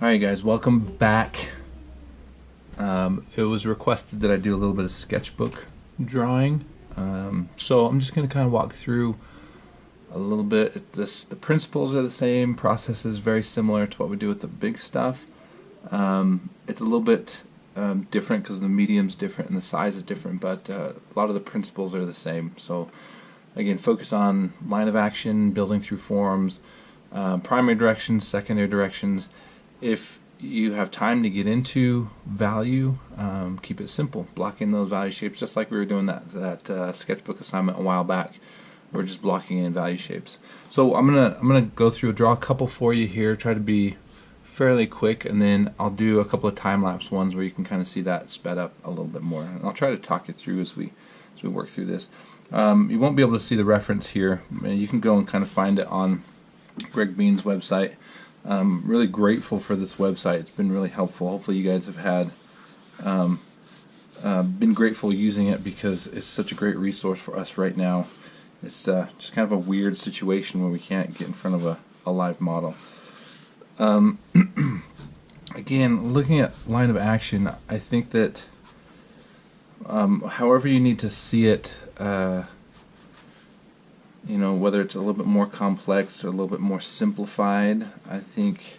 Alright guys, welcome back. It was requested that I do a little bit of sketchbook drawing. So I'm just going to kind of walk through a little bit. The principles are the same, process is very similar to what we do with the big stuff. It's a little bit different because the medium's different and the size is different, but a lot of the principles are the same. So again, focus on line of action, building through forms, primary directions, secondary directions. If you have time to get into value, keep it simple. Blocking those value shapes, just like we were doing that sketchbook assignment a while back. We're just blocking in value shapes. So I'm gonna go through, draw a couple for you here. Try to be fairly quick, and then I'll do a couple of time-lapse ones where you can kind of see that sped up a little bit more. And I'll try to talk you through as we work through this. You won't be able to see the reference here. You can go and kind of find it on Greg Bean's website. Really grateful for this website. It's been really helpful. Hopefully you guys have had been grateful using it, because it's such a great resource for us right now. It's just kind of a weird situation where we can't get in front of a live model. Again, looking at line of action, I think that however you need to see it, you know, whether it's a little bit more complex or a little bit more simplified, I think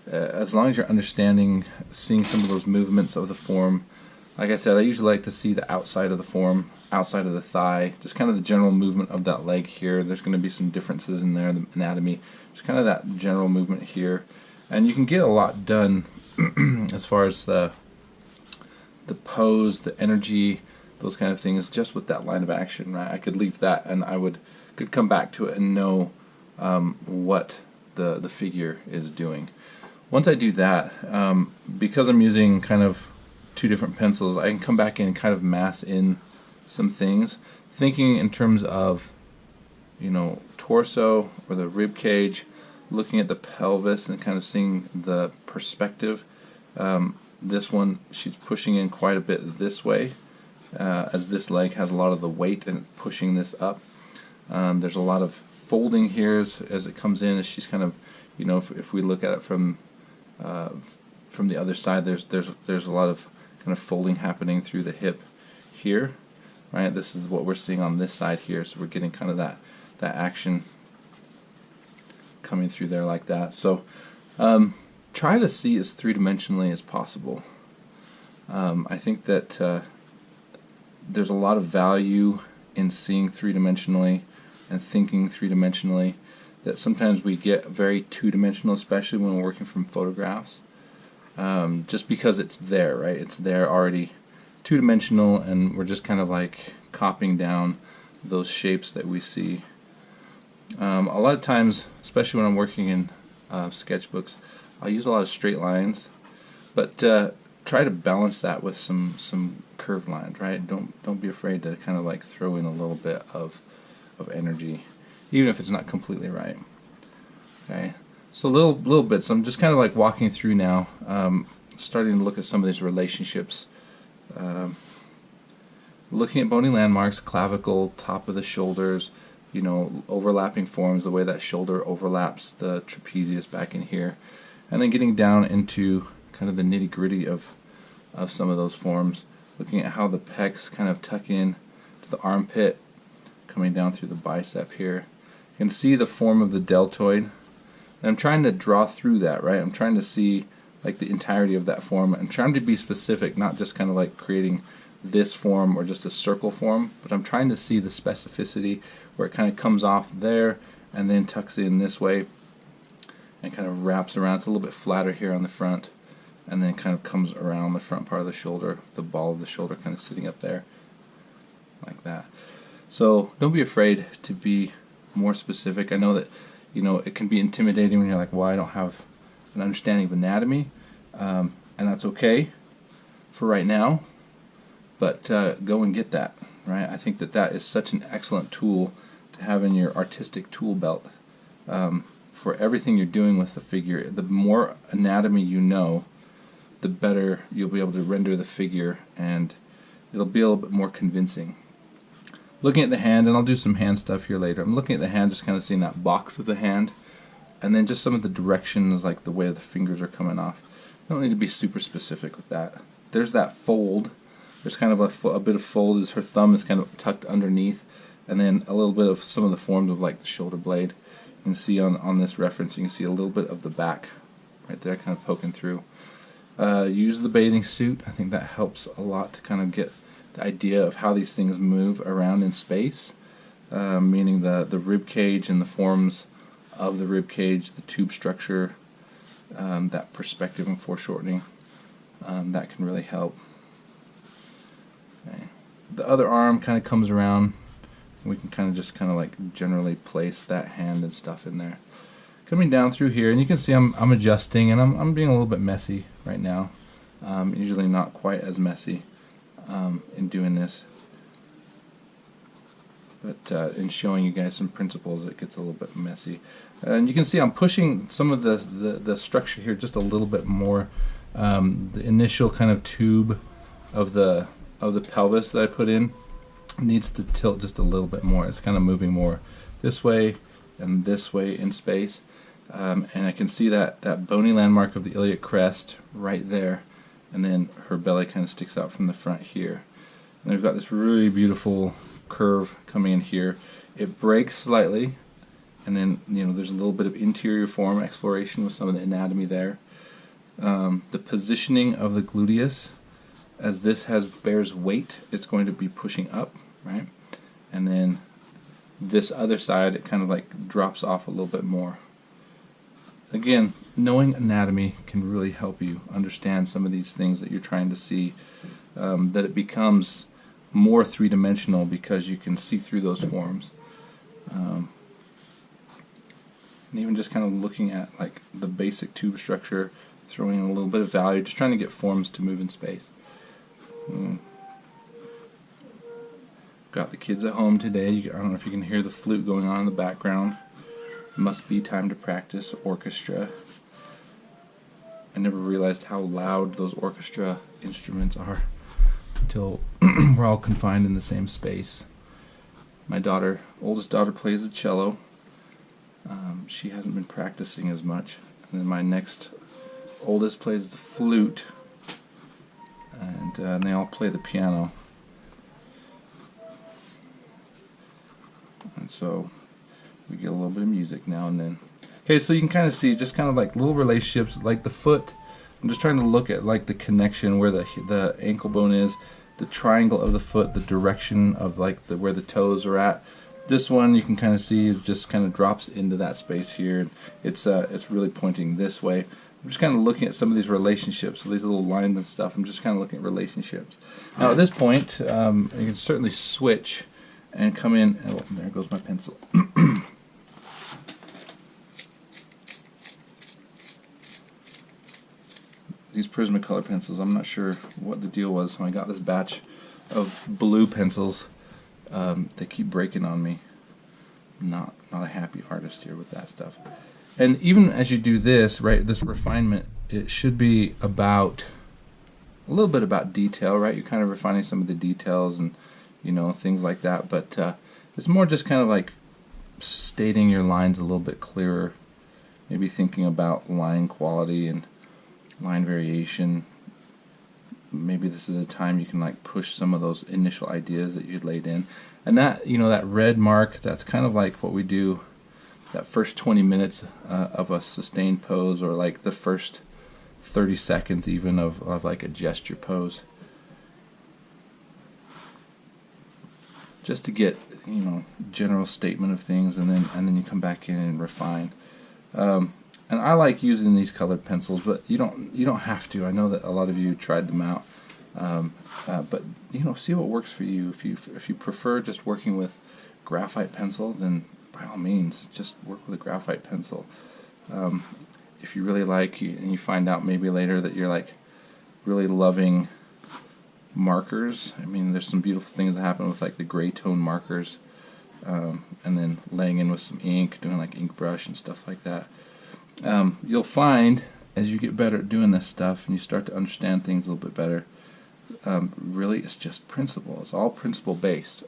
as long as you're understanding, seeing some of those movements of the form. Like I said, I usually like to see the outside of the form, outside of the thigh, just kind of the general movement of that leg here. There's going to be some differences in there, the anatomy, just kind of that general movement here. And you can get a lot done as far as the pose, the energy, those kind of things, just with that line of action, right? I could leave that and I could come back to it and know what the figure is doing. Once I do that, because I'm using kind of two different pencils, I can come back in and kind of mass in some things, thinking in terms of, you know, torso or the rib cage, looking at the pelvis and kind of seeing the perspective. This one, she's pushing in quite a bit this way, as this leg has a lot of the weight and pushing this up. There's a lot of folding here as it comes in, as she's kind of, you know, if we look at it from the other side, there's a lot of kind of folding happening through the hip here, right? This is what we're seeing on this side here, so we're getting kind of that action coming through there like that. So try to see as three-dimensionally as possible. I think that there's a lot of value in seeing three-dimensionally and thinking three-dimensionally, that sometimes we get very two-dimensional, especially when we're working from photographs, just because it's there, right? It's there already two-dimensional, and we're just kind of like copying down those shapes that we see. A lot of times, especially when I'm working in sketchbooks, I'll use a lot of straight lines, but try to balance that with some curved lines, right? Don't be afraid to kind of like throw in a little bit of energy, even if it's not completely right. Okay, so little bits. I'm just kind of like walking through now, starting to look at some of these relationships, looking at bony landmarks, clavicle, top of the shoulders, you know, overlapping forms, the way that shoulder overlaps the trapezius back in here, and then getting down into kind of the nitty-gritty of some of those forms, looking at how the pecs kind of tuck in to the armpit, coming down through the bicep here. You can see the form of the deltoid, and I'm trying to draw through that, right? I'm trying to see like the entirety of that form. I'm trying to be specific, not just kind of like creating this form or just a circle form, but I'm trying to see the specificity where it kind of comes off there and then tucks in this way and kind of wraps around. It's a little bit flatter here on the front, and then kind of comes around the front part of the shoulder, the ball of the shoulder kind of sitting up there like that. So don't be afraid to be more specific. I know that, you know, it can be intimidating when you're like, well, I don't have an understanding of anatomy, and that's okay for right now, but go and get that, right? I think that is such an excellent tool to have in your artistic tool belt for everything you're doing with the figure. The more anatomy you know, the better you'll be able to render the figure, and it'll be a little bit more convincing. Looking at the hand, and I'll do some hand stuff here later. I'm looking at the hand, just kind of seeing that box of the hand, and then just some of the directions, like the way the fingers are coming off. You don't need to be super specific with that. There's that fold. There's kind of a bit of fold as her thumb is kind of tucked underneath, and then a little bit of some of the forms of like the shoulder blade. You can see on this reference, you can see a little bit of the back right there kind of poking through. Use the bathing suit. I think that helps a lot to kind of get the idea of how these things move around in space, meaning the rib cage and the forms of the rib cage, the tube structure, that perspective and foreshortening, that can really help. Okay. The other arm kind of comes around. We can kind of just like generally place that hand and stuff in there. Coming down through here, and you can see I'm adjusting, and I'm being a little bit messy right now. Usually not quite as messy in doing this, but in showing you guys some principles, it gets a little bit messy. And you can see I'm pushing some of the structure here just a little bit more. The initial kind of tube of the pelvis that I put in needs to tilt just a little bit more. It's kind of moving more this way and this way in space. And I can see that bony landmark of the iliac crest right there, and then her belly kind of sticks out from the front here. And we've got this really beautiful curve coming in here. It breaks slightly, and then there's a little bit of interior form exploration with some of the anatomy there. The positioning of the gluteus, as this bears weight, it's going to be pushing up, right? And then this other side, it kind of like drops off a little bit more. Again, knowing anatomy can really help you understand some of these things that you're trying to see, that it becomes more three-dimensional because you can see through those forms. And even just kind of looking at like the basic tube structure, throwing in a little bit of value, just trying to get forms to move in space. Got the kids at home today. I don't know if you can hear the flute going on in the background. Must be time to practice orchestra. I never realized how loud those orchestra instruments are until we're all confined in the same space. My oldest daughter plays the cello. She hasn't been practicing as much. And then my next oldest plays the flute. And they all play the piano. And so we get a little bit of music now and then. Okay, so you can kind of see just kind of like little relationships, like the foot. I'm just trying to look at like the connection where the ankle bone is, the triangle of the foot, the direction of like where the toes are at. This one you can kind of see is just kind of drops into that space here. It's really pointing this way. I'm just kind of looking at some of these relationships, so these little lines and stuff. I'm just kind of looking at relationships. Now at this point, you can certainly switch and come in. Oh, there goes my pencil. These Prismacolor pencils, I'm not sure what the deal was when I got this batch of blue pencils. They keep breaking on me. Not a happy artist here with that stuff. And even as you do this, right, this refinement, it should be about a little bit about detail, right? You're kind of refining some of the details and things like that. But it's more just kind of like stating your lines a little bit clearer. Maybe thinking about line quality and line variation. Maybe this is a time you can like push some of those initial ideas that you'd laid in. And that, that red mark, that's kind of like what we do that first 20 minutes of a sustained pose, or like the first 30 seconds even of like a gesture pose. Just to get, general statement of things, and then you come back in and refine. And I like using these colored pencils, but you don't have to. I know that a lot of you tried them out, but see what works for you. If you prefer just working with graphite pencil, then by all means, just work with a graphite pencil. If you really like, and you find out maybe later that you're like really loving markers. I mean, there's some beautiful things that happen with like the gray tone markers, and then laying in with some ink, doing like ink brush and stuff like that. You'll find as you get better at doing this stuff and you start to understand things a little bit better, really it's just principle. It's all principle based,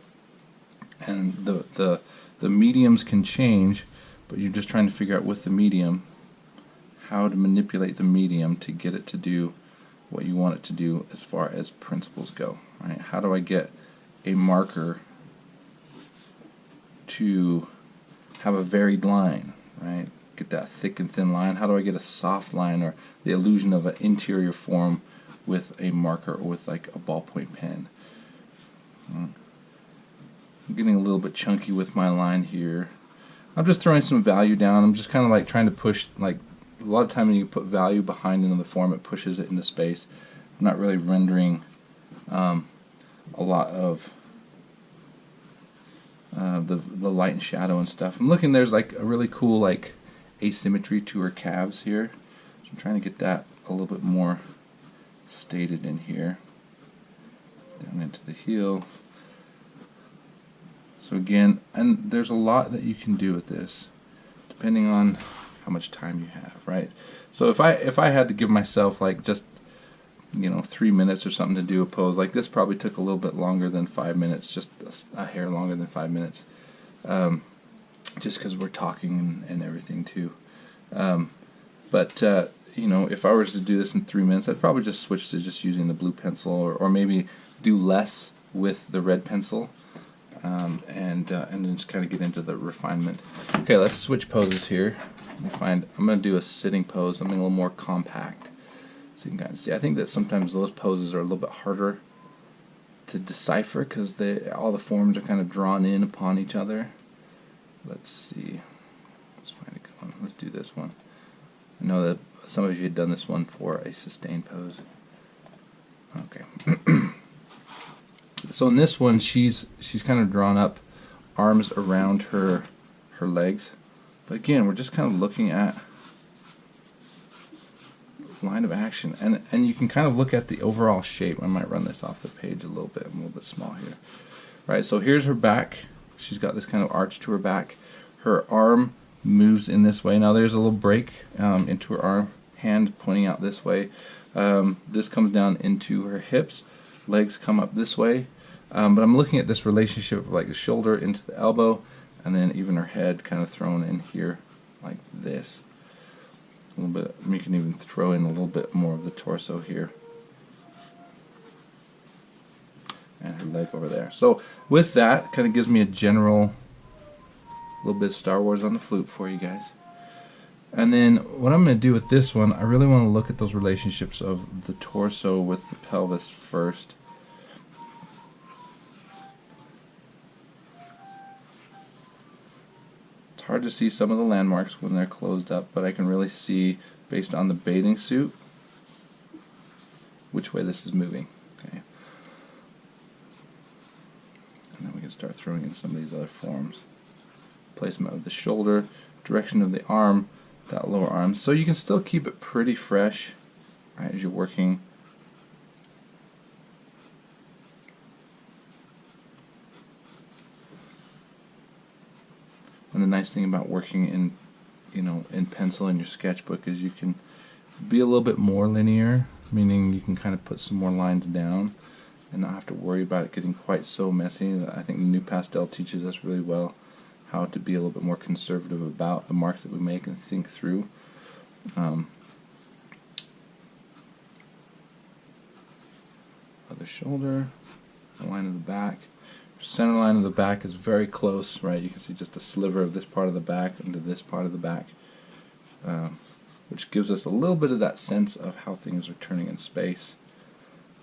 and the mediums can change, but you're just trying to figure out with the medium how to manipulate the medium to get it to do what you want it to do as far as principles go. Right? How do I get a marker to have a varied line, right? Get that thick and thin line. How do I get a soft line, or the illusion of an interior form with a marker or with like a ballpoint pen? I'm getting a little bit chunky with my line here. I'm just throwing some value down. I'm just kind of like trying to push, like a lot of time when you put value behind into the form, it pushes it into space. I'm not really rendering a lot of the light and shadow and stuff. I'm looking, there's like a really cool like asymmetry to her calves here. So I'm trying to get that a little bit more stated in here. Down into the heel. So again, and there's a lot that you can do with this, depending on how much time you have, right? So if I had to give myself like just 3 minutes or something to do a pose like this, probably took a little bit longer than 5 minutes, just a hair longer than 5 minutes, just because we're talking and everything too. But if I was to do this in 3 minutes, I'd probably just switch to just using the blue pencil, or maybe do less with the red pencil, and then just kind of get into the refinement. Okay, let's switch poses here. I'm going to do a sitting pose, something a little more compact. So you can kind of see, I think that sometimes those poses are a little bit harder to decipher because all the forms are kind of drawn in upon each other. Let's see. Let's find a good one. Let's do this one. I know that some of you had done this one for a sustained pose. Okay. So in this one, she's kind of drawn up arms around her legs. But again, we're just kind of looking at line of action, and you can kind of look at the overall shape. I might run this off the page a little bit. I'm a little bit small here. Right, so here's her back. She's got this kind of arch to her back. Her arm moves in this way. Now there's a little break into her arm, hand pointing out this way. This comes down into her hips. Legs come up this way. But I'm looking at this relationship of like the shoulder into the elbow, and then even her head kind of thrown in here like this. A little bit. You can even throw in a little bit more of the torso here, and her leg over there. So with that, kind of gives me a general little bit of Star Wars on the flute for you guys. And then what I'm going to do with this one, I really want to look at those relationships of the torso with the pelvis first. It's hard to see some of the landmarks when they're closed up, but I can really see, based on the bathing suit, which way this is moving. Okay. And then we can start throwing in some of these other forms. Placement of the shoulder, direction of the arm, that lower arm. So you can still keep it pretty fresh, right, as you're working. And the nice thing about working in pencil in your sketchbook is you can be a little bit more linear, meaning you can kind of put some more lines down and not have to worry about it getting quite so messy. I think the new pastel teaches us really well how to be a little bit more conservative about the marks that we make and think through. Other shoulder, the line of the back. Center line of the back is very close, right? You can see just a sliver of this part of the back into this part of the back, which gives us a little bit of that sense of how things are turning in space.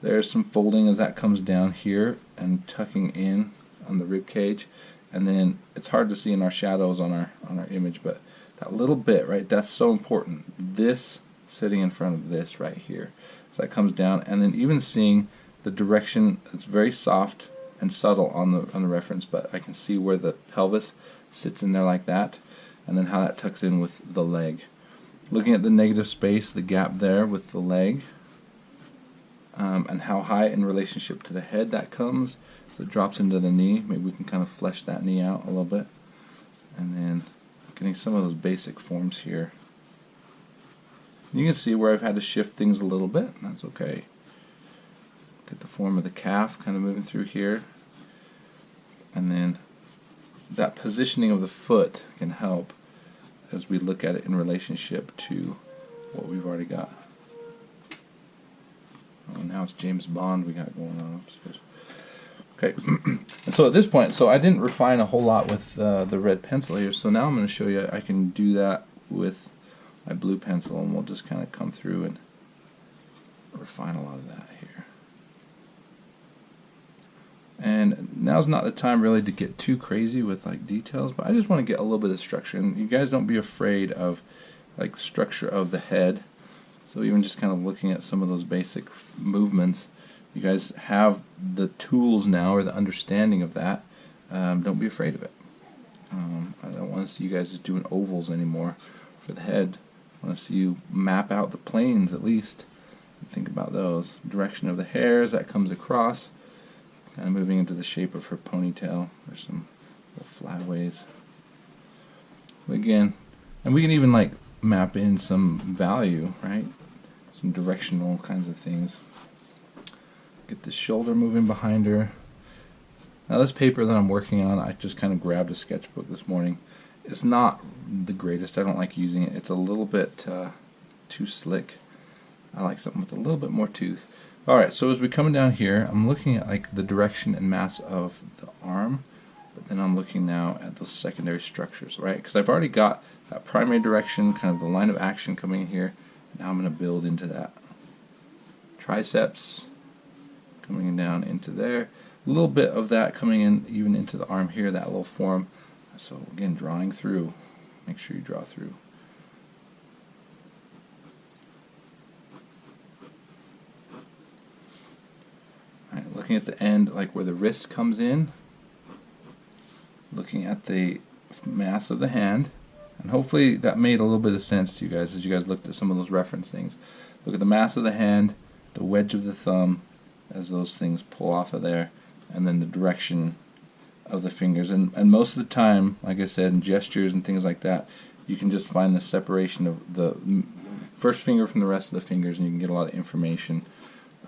There's some folding as that comes down here and tucking in on the rib cage, and then it's hard to see in our shadows on our image, but that little bit, right? That's so important. This sitting in front of this right here, so that comes down, and then even seeing the direction. It's very soft and subtle on the reference, but I can see where the pelvis sits in there like that, and then how that tucks in with the leg. Looking at the negative space, the gap there with the leg, and how high in relationship to the head that comes, so it drops into the knee. Maybe we can kind of flesh that knee out a little bit, and then getting some of those basic forms here. You can see where I've had to shift things a little bit, and that's okay. Get the form of the calf kind of moving through here, and then that positioning of the foot can help. as we look at it in relationship to what we've already got. Oh, now it's James Bond we got going on upstairs. Okay, and so at this point, so I didn't refine a whole lot with the red pencil here, so now I'm going to show you I can do that with my blue pencil, and we'll just kind of come through and refine a lot of that here. And now's not the time really to get too crazy with like details, but I just want to get a little bit of structure. And you guys don't be afraid of like structure of the head. So even just kind of looking at some of those basic movements, you guys have the tools now or the understanding of that. Don't be afraid of it. I don't want to see you guys just doing ovals anymore for the head. I want to see you map out the planes at least. Think about those. Direction of the hair as that comes across. Kind of moving into the shape of her ponytail. There's some little flyaways. Again, and we can even like map in some value, right? Some directional kinds of things. Get the shoulder moving behind her. Now this paper that I'm working on, I just kind of grabbed a sketchbook this morning. It's not the greatest. I don't like using it. It's a little bit too slick. I like something with a little bit more tooth. Alright, so as we're coming down here, I'm looking at like the direction and mass of the arm, but then I'm looking now at those secondary structures, right? Because I've already got that primary direction, kind of the line of action coming in here. Now I'm going to build into that. Triceps coming down into there. A little bit of that coming in even into the arm here, that little form. So again, drawing through. Make sure you draw through. Alright, looking at the end, like where the wrist comes in. Looking at the mass of the hand. And hopefully that made a little bit of sense to you guys as you guys looked at some of those reference things. Look at the mass of the hand, the wedge of the thumb, as those things pull off of there, and then the direction of the fingers. And most of the time, like I said, in gestures and things like that, you can just find the separation of the first finger from the rest of the fingers, and you can get a lot of information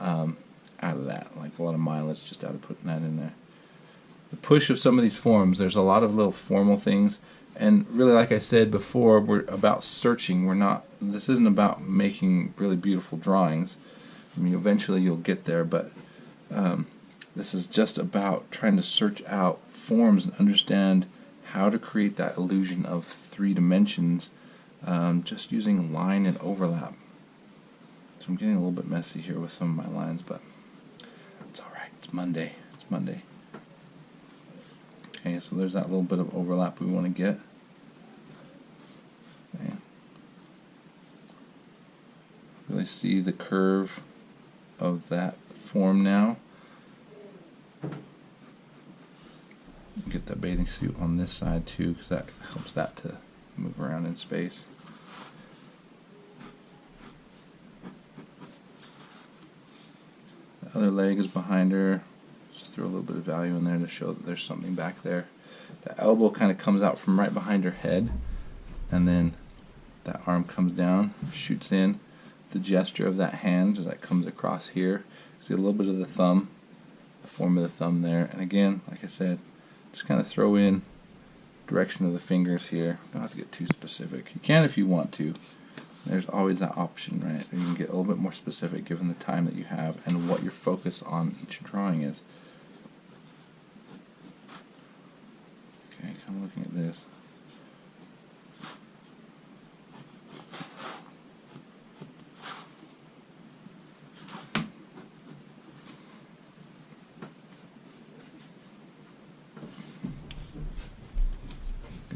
out of that, like a lot of mileage just out of putting that in there. The push of some of these forms, there's a lot of little formal things, and really, like I said before, we're about searching. This isn't about making really beautiful drawings. I mean, eventually you'll get there, but this is just about trying to search out forms and understand how to create that illusion of 3 dimensions just using line and overlap. So I'm getting a little bit messy here with some of my lines, but it's alright. It's Monday. It's Monday. Okay, so there's that little bit of overlap we want to get. Okay. Really see the curve of that form now. Get that bathing suit on this side too, because that helps that to move around in space. The other leg is behind her. Just throw a little bit of value in there to show that there's something back there. The elbow kind of comes out from right behind her head, and then that arm comes down, shoots in. The gesture of that hand as that comes across here. See a little bit of the thumb, the form of the thumb there. And again, like I said, just kind of throw in direction of the fingers here. Don't have to get too specific. You can if you want to. There's always that option, right? You can get a little bit more specific given the time that you have and what your focus on each drawing is. Okay, kind of looking at this.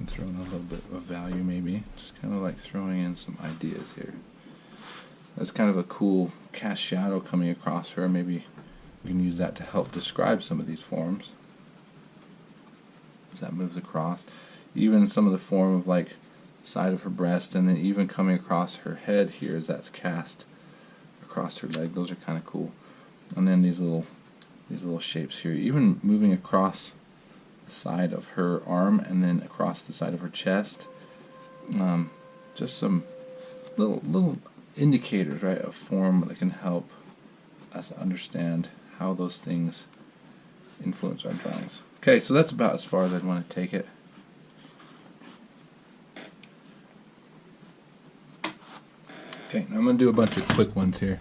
Throw in a little bit of value maybe, just kind of like throwing in some ideas here. That's kind of a cool cast shadow coming across her. Maybe we can use that to help describe some of these forms as that moves across. Even some of the form of like the side of her breast, and then even coming across her head here as that's cast across her leg. Those are kind of cool. And then these little shapes here, even moving across the side of her arm and then across the side of her chest. Just some little indicators, right, of form that can help us understand how those things influence our drawings. Okay, so that's about as far as I'd want to take it. Okay, I'm going to do a bunch of quick ones here.